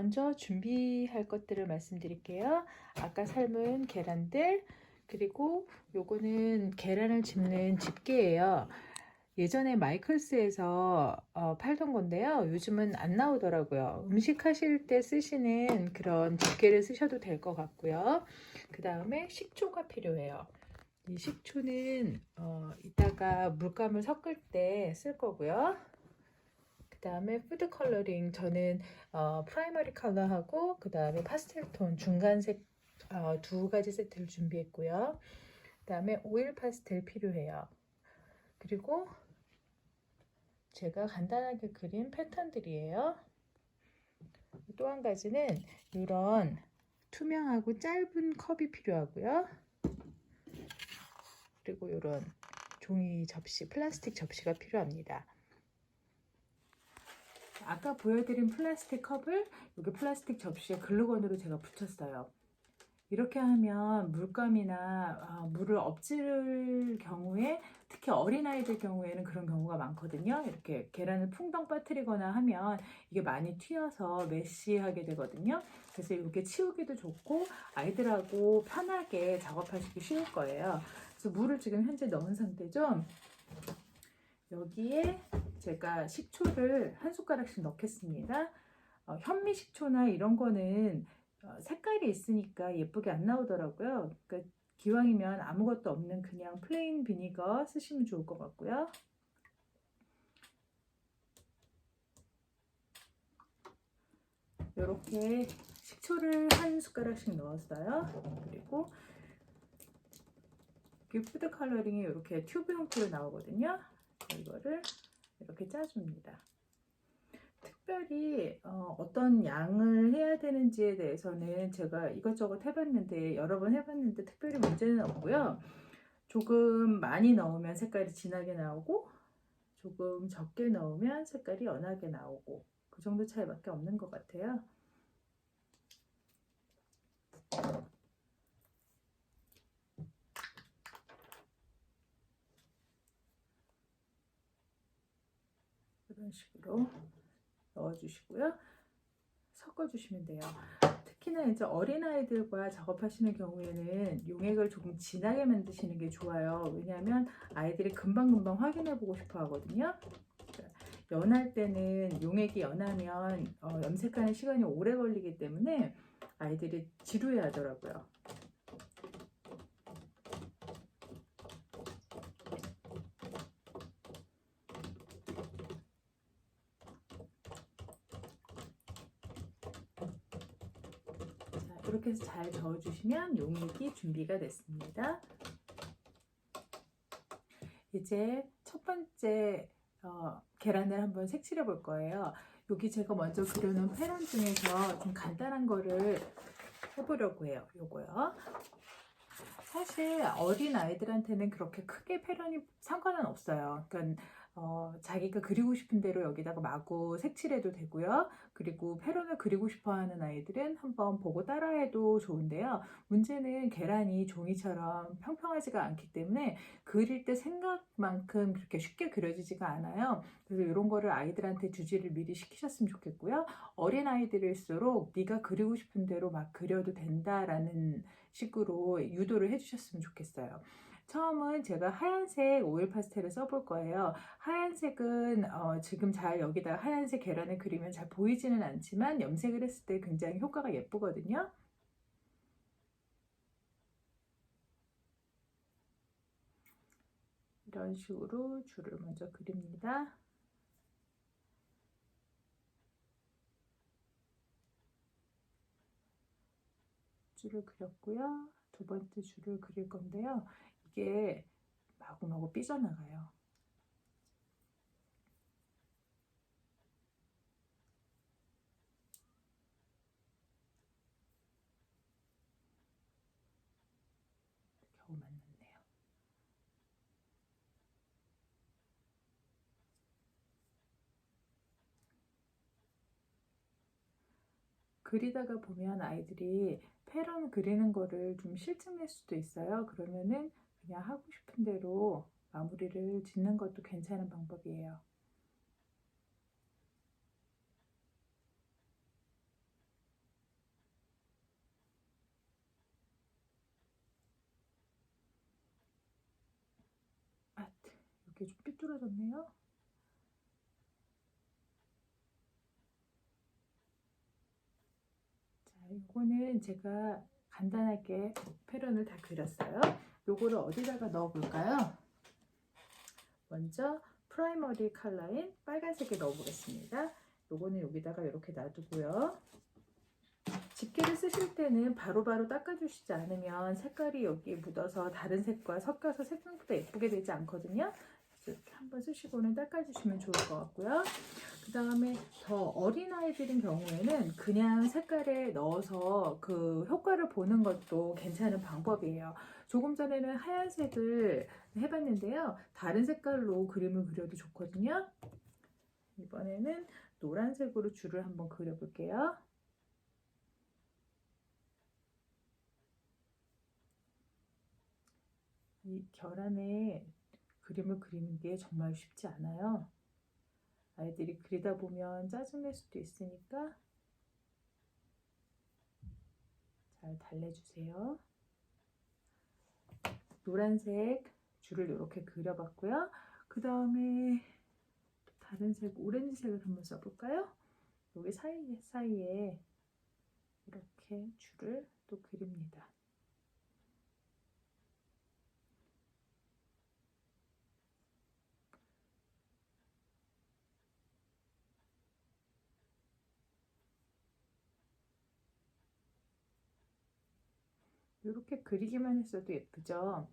먼저 준비할 것들을 말씀드릴게요. 아까 삶은 계란들, 그리고 요거는 계란을 집는 집게예요. 예전에 마이클스에서 팔던 건데요. 요즘은 안 나오더라고요. 음식 하실 때 쓰시는 그런 집게를 쓰셔도 될 것 같고요. 그 다음에 식초가 필요해요. 이 식초는 이따가 물감을 섞을 때 쓸 거고요. 그 다음에 푸드 컬러링, 저는 프라이머리 컬러하고 그 다음에 파스텔 톤 중간색 두 가지 세트를 준비했고요. 그 다음에 오일 파스텔 필요해요. 그리고 제가 간단하게 그린 패턴들이에요. 또 한 가지는 이런 투명하고 짧은 컵이 필요하고요. 그리고 이런 종이 접시, 플라스틱 접시가 필요합니다. 아까 보여드린 플라스틱 컵을 여기 플라스틱 접시에 글루건으로 제가 붙였어요. 이렇게 하면 물감이나 물을 엎질 경우에, 특히 어린아이들 경우에는 그런 경우가 많거든요. 이렇게 계란을 풍덩 빠뜨리거나 하면 이게 많이 튀어서 메시하게 되거든요. 그래서 이렇게 치우기도 좋고 아이들하고 편하게 작업하시기 쉬울 거예요. 그래서 물을 지금 현재 넣은 상태죠. 여기에 제가 식초를 한 숟가락씩 넣겠습니다. 현미 식초나 이런 거는 색깔이 있으니까 예쁘게 안 나오더라고요. 그러니까 기왕이면 아무것도 없는 그냥 플레인 비니거 쓰시면 좋을 것 같고요. 이렇게 식초를 한 숟가락씩 넣었어요. 그리고 푸드 컬러링이 이렇게 튜브 형태로 나오거든요. 이거를 이렇게 짜줍니다. 특별히 어떤 양을 해야 되는지에 대해서는 제가 이것저것 해봤는데, 여러 번 해봤는데 특별히 문제는 없고요. 조금 많이 넣으면 색깔이 진하게 나오고 조금 적게 넣으면 색깔이 연하게 나오고, 그 정도 차이밖에 없는 것 같아요. 이런 식으로 넣어주시고요. 섞어주시면 돼요. 특히나 이제 어린아이들과 작업하시는 경우에는 용액을 조금 진하게 만드시는 게 좋아요. 왜냐하면 아이들이 금방금방 확인해 보고 싶어 하거든요. 연할 때는 용액이 연하면 염색하는 시간이 오래 걸리기 때문에 아이들이 지루해 하더라고요. 자, 이렇게 해서 잘 저어주시면 용액이 준비가 됐습니다. 이제 첫 번째 계란을 한번 색칠해 볼 거예요. 여기 제가 먼저 그려놓은 패런 중에서 좀 간단한 거를 해보려고 해요. 요거요. 사실 어린 아이들한테는 그렇게 크게 패런이 상관은 없어요. 그러니까 자기가 그리고 싶은 대로 여기다가 마구 색칠해도 되고요. 그리고 패런을 그리고 싶어 하는 아이들은 한번 보고 따라해도 좋은데요. 문제는 계란이 종이처럼 평평하지가 않기 때문에 그릴 때 생각만큼 그렇게 쉽게 그려지지가 않아요. 그래서 이런 거를 아이들한테 주지를 미리 시키셨으면 좋겠고요. 어린 아이들일수록 네가 그리고 싶은 대로 막 그려도 된다라는 식으로 유도를 해주셨으면 좋겠어요. 처음은 제가 하얀색 오일 파스텔을 써볼 거예요. 하얀색은 지금 잘 여기다 하얀색 계란을 그리면 잘 보이지는 않지만 염색을 했을 때 굉장히 효과가 예쁘거든요. 이런 식으로 줄을 먼저 그립니다. 줄을 그렸고요. 두 번째 줄을 그릴 건데요. 이게 마구마구 삐져나가요. 겨우 만났네요. 그리다가 보면 아이들이 패런 그리는 거를 좀 실증낼 수도 있어요. 그러면은 그냥 하고 싶은 대로 마무리를 짓는 것도 괜찮은 방법이에요. 틀어졌네요. 자, 이거는 제가 간단하게 패런을 다 그렸어요. 요거를 어디다가 넣어 볼까요? 먼저 프라이머리 컬러인 빨간색에 넣어 보겠습니다. 요거는 여기다가 이렇게 놔두고요. 집게를 쓰실 때는 바로바로 닦아주시지 않으면 색깔이 여기에 묻어서 다른 색과 섞여서 생각보다 예쁘게 되지 않거든요. 이렇게 한번 쓰시고는 닦아주시면 좋을 것 같고요. 그 다음에 더 어린 아이들인 경우에는 그냥 색깔에 넣어서 그 효과를 보는 것도 괜찮은 방법이에요. 조금 전에는 하얀색을 해봤는데요. 다른 색깔로 그림을 그려도 좋거든요. 이번에는 노란색으로 줄을 한번 그려볼게요. 이 결안에 그림을 그리는 게 정말 쉽지 않아요. 아이들이 그리다 보면 짜증낼 수도 있으니까 잘 달래주세요. 노란색 줄을 이렇게 그려봤고요. 그 다음에 다른 색, 오렌지색을 한번 써볼까요? 여기 사이에 이렇게 줄을 또 그립니다. 이렇게 그리기만 했어도 예쁘죠?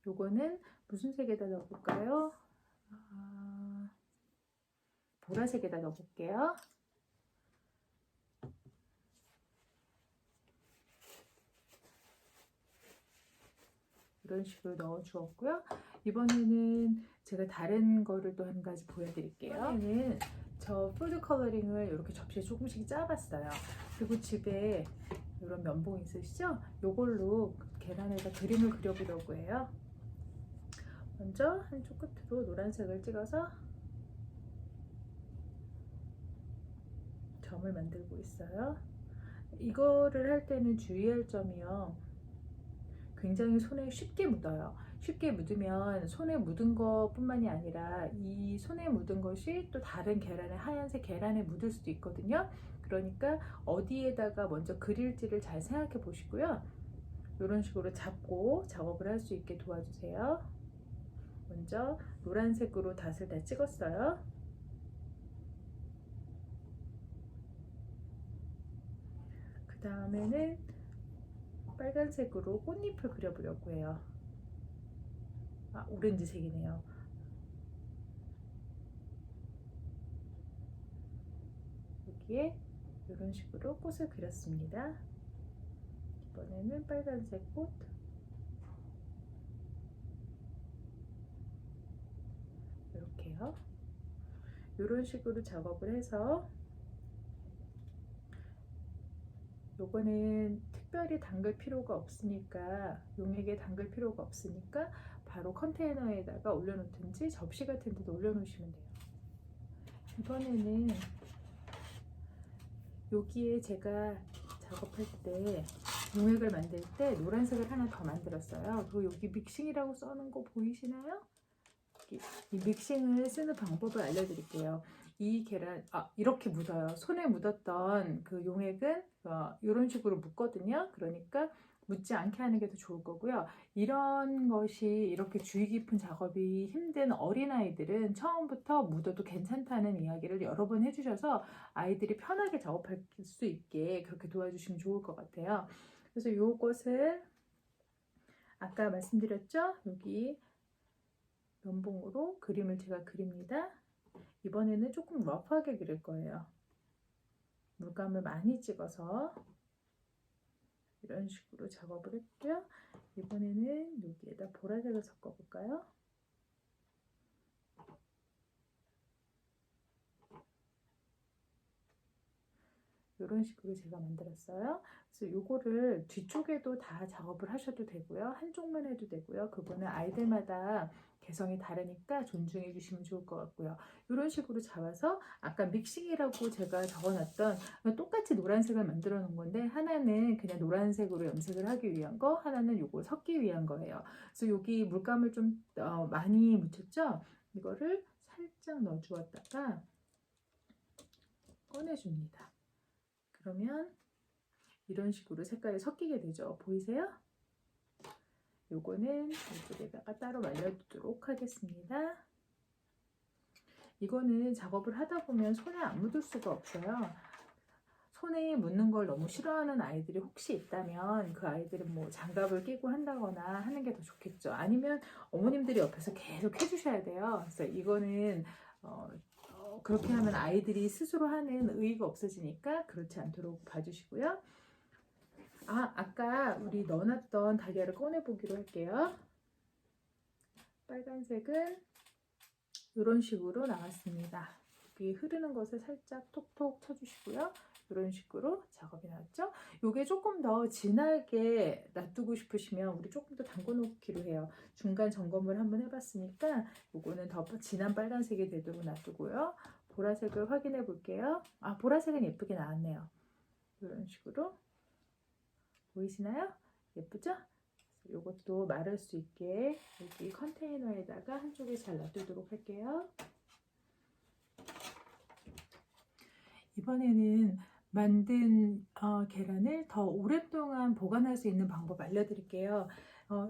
요거는 무슨 색에다 넣어볼까요? 보라색에다 넣어볼게요. 이런 식으로 넣어 주었고요. 이번에는 제가 다른 거를 또 한 가지 보여드릴게요. 이번에는 저 푸드 컬러링을 이렇게 접시에 조금씩 짜봤어요. 그리고 집에 이런 면봉 있으시죠? 이걸로 계란에다 그림을 그려보려고 해요. 먼저 한쪽 끝으로 노란색을 찍어서 점을 만들고 있어요. 이거를 할 때는 주의할 점이요. 굉장히 손에 쉽게 묻어요. 쉽게 묻으면 손에 묻은 것뿐만이 아니라 이 손에 묻은 것이 또 다른 계란에 하얀색 계란에 묻을 수도 있거든요. 그러니까 어디에다가 먼저 그릴지를 잘 생각해 보시고요. 이런 식으로 잡고 작업을 할 수 있게 도와주세요. 먼저 노란색으로 닷을 다 찍었어요. 그 다음에는 빨간색으로 꽃잎을 그려보려고 해요. 오렌지색이네요. 여기에 이런 식으로 꽃을 그렸습니다. 이번에는 빨간색 꽃, 이렇게요. 이런 식으로 작업을 해서 요거는 특별히 담글 필요가 없으니까, 용액에 담글 필요가 없으니까 바로 컨테이너에다가 올려놓든지 접시 같은 데도 올려놓으시면 돼요. 이번에는 여기에 제가 작업할 때 용액을 만들 때 노란색을 하나 더 만들었어요. 그리고 여기 믹싱이라고 써놓은 거 보이시나요? 이 믹싱을 쓰는 방법을 알려드릴게요. 이 계란, 이렇게 묻어요. 손에 묻었던 그 용액은 이런 식으로 묻거든요. 그러니까 묻지 않게 하는 게 더 좋을 거고요. 이런 것이 이렇게 주의 깊은 작업이 힘든 어린아이들은 처음부터 묻어도 괜찮다는 이야기를 여러 번 해주셔서 아이들이 편하게 작업할 수 있게 그렇게 도와주시면 좋을 것 같아요. 그래서 이것을 아까 말씀드렸죠? 여기 면봉으로 그림을 제가 그립니다. 이번에는 조금 러프하게 그릴 거예요. 물감을 많이 찍어서 이런 식으로 작업을 했고요. 이번에는 여기에다 보라색을 섞어 볼까요? 이런 식으로 제가 만들었어요. 그래서 요거를 뒤쪽에도 다 작업을 하셔도 되고요. 한쪽만 해도 되고요. 그거는 아이들마다 개성이 다르니까 존중해 주시면 좋을 것 같고요. 이런 식으로 잡아서 아까 믹싱이라고 제가 적어놨던 똑같이 노란색을 만들어 놓은 건데 하나는 그냥 노란색으로 염색을 하기 위한 거, 하나는 요거 섞기 위한 거예요. 그래서 여기 물감을 좀 많이 묻혔죠? 이거를 살짝 넣어 주었다가 꺼내줍니다. 그러면 이런 식으로 색깔이 섞이게 되죠. 보이세요? 요거는 이쪽에다가 따로 말려두도록 하겠습니다. 이거는 작업을 하다 보면 손에 안 묻을 수가 없어요. 손에 묻는 걸 너무 싫어하는 아이들이 혹시 있다면 그 아이들은 뭐 장갑을 끼고 한다거나 하는 게 더 좋겠죠. 아니면 어머님들이 옆에서 계속 해주셔야 돼요. 그래서 이거는 그렇게 하면 아이들이 스스로 하는 의의가 없어지니까 그렇지 않도록 봐주시고요. 아까 우리 넣어놨던 달걀을 꺼내보기로 할게요. 빨간색은 이런 식으로 나왔습니다. 여기 흐르는 것을 살짝 톡톡 쳐주시고요. 이런 식으로 작업이 나왔죠. 이게 조금 더 진하게 놔두고 싶으시면 우리 조금 더 담궈 놓기로 해요. 중간 점검을 한번 해봤으니까 이거는 더 진한 빨간색이 되도록 놔두고요. 보라색을 확인해 볼게요. 보라색은 예쁘게 나왔네요. 이런 식으로 보이시나요? 예쁘죠? 이것도 마를 수 있게 여기 컨테이너에다가 한쪽에 잘 놔두도록 할게요. 이번에는 만든 계란을 더 오랫동안 보관할 수 있는 방법 알려드릴게요.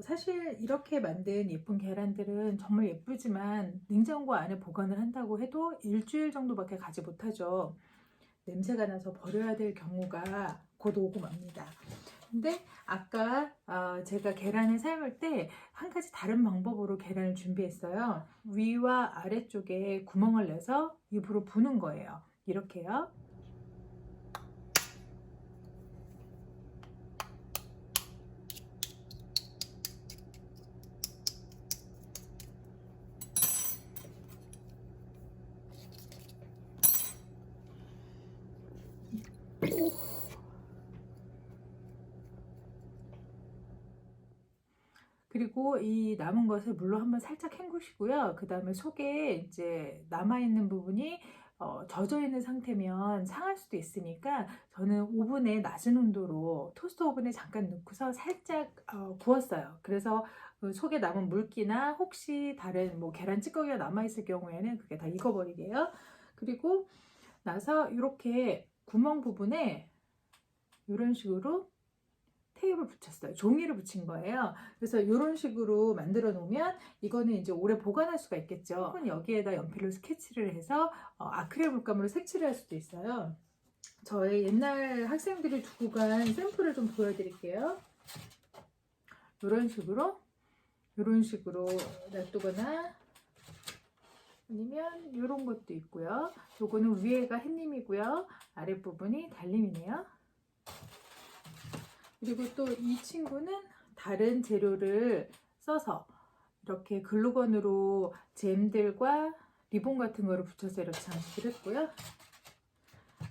사실 이렇게 만든 예쁜 계란들은 정말 예쁘지만 냉장고 안에 보관을 한다고 해도 일주일 정도밖에 가지 못하죠. 냄새가 나서 버려야 될 경우가 곧 오고 맙니다. 근데 아까 제가 계란을 삶을 때 한 가지 다른 방법으로 계란을 준비했어요. 위와 아래쪽에 구멍을 내서 입으로 부는 거예요. 이렇게요. 그리고 이 남은 것을 물로 한번 살짝 헹구시고요. 그 다음에 속에 이제 남아있는 부분이 젖어 있는 상태면 상할 수도 있으니까 저는 오븐에 낮은 온도로 토스터 오븐에 잠깐 넣고서 살짝 구웠어요. 그래서 그 속에 남은 물기나 혹시 다른 뭐 계란 찌꺼기가 남아있을 경우에는 그게 다 익어버리게요. 그리고 나서 이렇게 구멍 부분에 이런 식으로 테이프를 붙였어요. 종이를 붙인 거예요. 그래서 이런 식으로 만들어 놓으면 이거는 이제 오래 보관할 수가 있겠죠. 혹은 여기에다 연필로 스케치를 해서 아크릴 물감으로 색칠을 할 수도 있어요. 저의 옛날 학생들이 두고 간 샘플을 좀 보여드릴게요. 이런 식으로 놔두거나 아니면 이런 것도 있고요. 요거는 위에가 햇님이고요. 아랫부분이 달림이네요. 그리고 또 이 친구는 다른 재료를 써서 이렇게 글루건으로 잼들과 리본 같은 거를 붙여서 이렇게 장식을 했고요.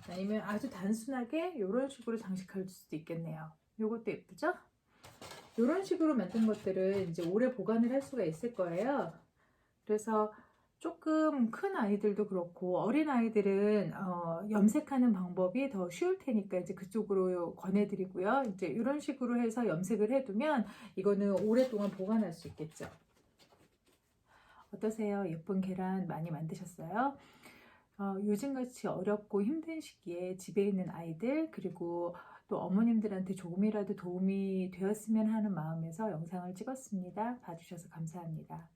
아니면 아주 단순하게 이런 식으로 장식할 수도 있겠네요. 이것도 예쁘죠? 이런 식으로 만든 것들은 이제 오래 보관을 할 수가 있을 거예요. 그래서 조금 큰 아이들도 그렇고 어린 아이들은 염색하는 방법이 더 쉬울 테니까 이제 그쪽으로 권해드리고요. 이제 이런 식으로 해서 염색을 해두면 이거는 오랫동안 보관할 수 있겠죠. 어떠세요? 예쁜 계란 많이 만드셨어요? 요즘같이 어렵고 힘든 시기에 집에 있는 아이들 그리고 또 어머님들한테 조금이라도 도움이 되었으면 하는 마음에서 영상을 찍었습니다. 봐주셔서 감사합니다.